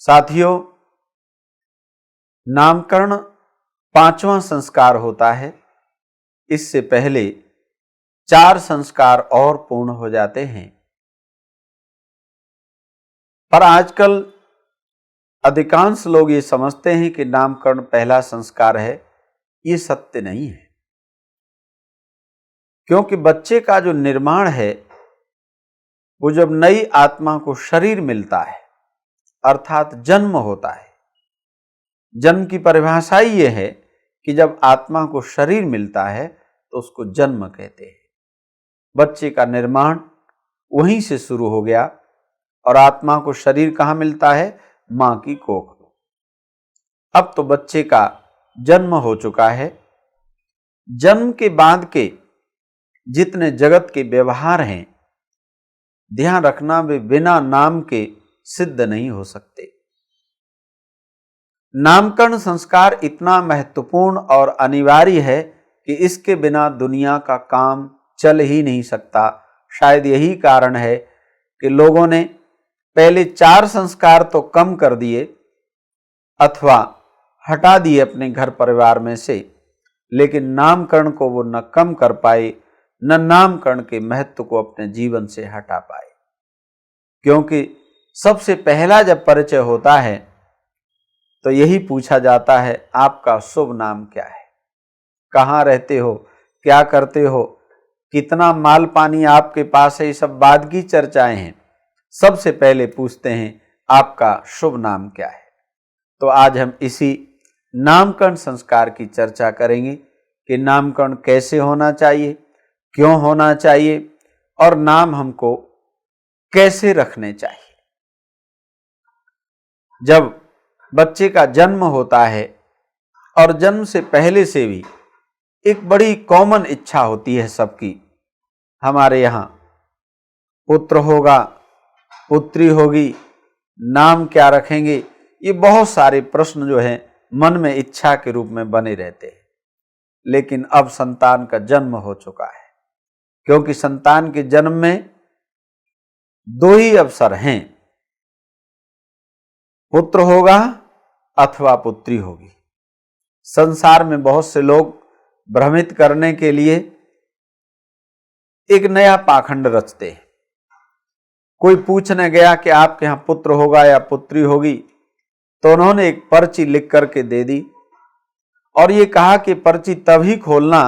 साथियों, नामकरण पांचवा संस्कार होता है। इससे पहले 4 संस्कार और पूर्ण हो जाते हैं। पर आजकल अधिकांश लोग ये समझते हैं कि नामकरण पहला संस्कार है। ये सत्य नहीं है, क्योंकि बच्चे का जो निर्माण है वो जब नई आत्मा को शरीर मिलता है अर्थात जन्म होता है। जन्म की परिभाषा ही ये है कि जब आत्मा को शरीर मिलता है तो उसको जन्म कहते हैं। बच्चे का निर्माण वहीं से शुरू हो गया और आत्मा को शरीर कहाँ मिलता है? मां की कोख में। अब तो बच्चे का जन्म हो चुका है। जन्म के बाद के जितने जगत के व्यवहार हैं, ध्यान रखना, वे बिना नाम के सिद्ध नहीं हो सकते। नामकरण संस्कार इतना महत्वपूर्ण और अनिवार्य है कि इसके बिना दुनिया का काम चल ही नहीं सकता। शायद यही कारण है कि लोगों ने पहले 4 संस्कार तो कम कर दिए अथवा हटा दिए अपने घर परिवार में से, लेकिन नामकरण को वो न कम कर पाए, न नामकरण के महत्व को अपने जीवन से हटा पाए। क्योंकि सबसे पहला जब परिचय होता है तो यही पूछा जाता है, आपका शुभ नाम क्या है, कहाँ रहते हो, क्या करते हो, कितना माल पानी आपके पास है। ये सब बाद की चर्चाएं हैं। सबसे पहले पूछते हैं आपका शुभ नाम क्या है। तो आज हम इसी नामकरण संस्कार की चर्चा करेंगे कि नामकरण कैसे होना चाहिए, क्यों होना चाहिए और नाम हमको कैसे रखने चाहिए। जब बच्चे का जन्म होता है और जन्म से पहले से भी एक बड़ी कॉमन इच्छा होती है सबकी, हमारे यहाँ पुत्र होगा, पुत्री होगी, नाम क्या रखेंगे। ये बहुत सारे प्रश्न जो हैं मन में इच्छा के रूप में बने रहते हैं। लेकिन अब संतान का जन्म हो चुका है, क्योंकि संतान के जन्म में 2 ही अवसर हैं, पुत्र होगा अथवा पुत्री होगी। संसार में बहुत से लोग भ्रमित करने के लिए एक नया पाखंड रचते हैं। कोई पूछने गया कि आपके यहां पुत्र होगा या पुत्री होगी, तो उन्होंने एक पर्ची लिख करके दे दी और ये कहा कि पर्ची तभी खोलना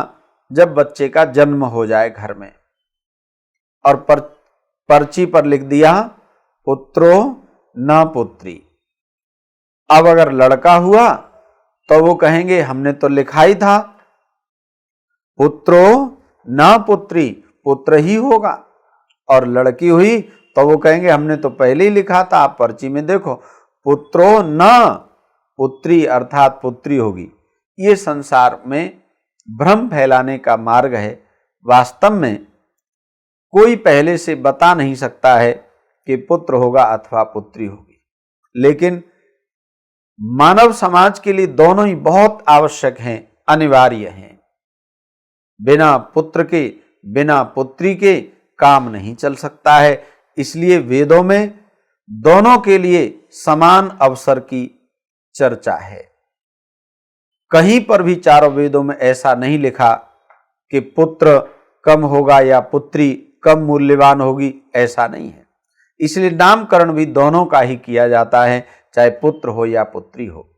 जब बच्चे का जन्म हो जाए घर में। और पर्ची पर लिख दिया पुत्रो न पुत्री। अब अगर लड़का हुआ तो वो कहेंगे हमने तो लिखा ही था पुत्रो न पुत्री, पुत्र ही होगा। और लड़की हुई तो वो कहेंगे हमने तो पहले ही लिखा था, आप पर्ची में देखो पुत्रो न पुत्री अर्थात पुत्री होगी। ये संसार में भ्रम फैलाने का मार्ग है। वास्तव में कोई पहले से बता नहीं सकता है कि पुत्र होगा अथवा पुत्री होगी। लेकिन मानव समाज के लिए दोनों ही बहुत आवश्यक हैं, अनिवार्य हैं। बिना पुत्र के, बिना पुत्री के काम नहीं चल सकता है। इसलिए वेदों में दोनों के लिए समान अवसर की चर्चा है। कहीं पर भी चारों वेदों में ऐसा नहीं लिखा कि पुत्र कम होगा या पुत्री कम मूल्यवान होगी, ऐसा नहीं है। इसलिए नामकरण भी दोनों का ही किया जाता है, चाहे पुत्र हो या पुत्री हो।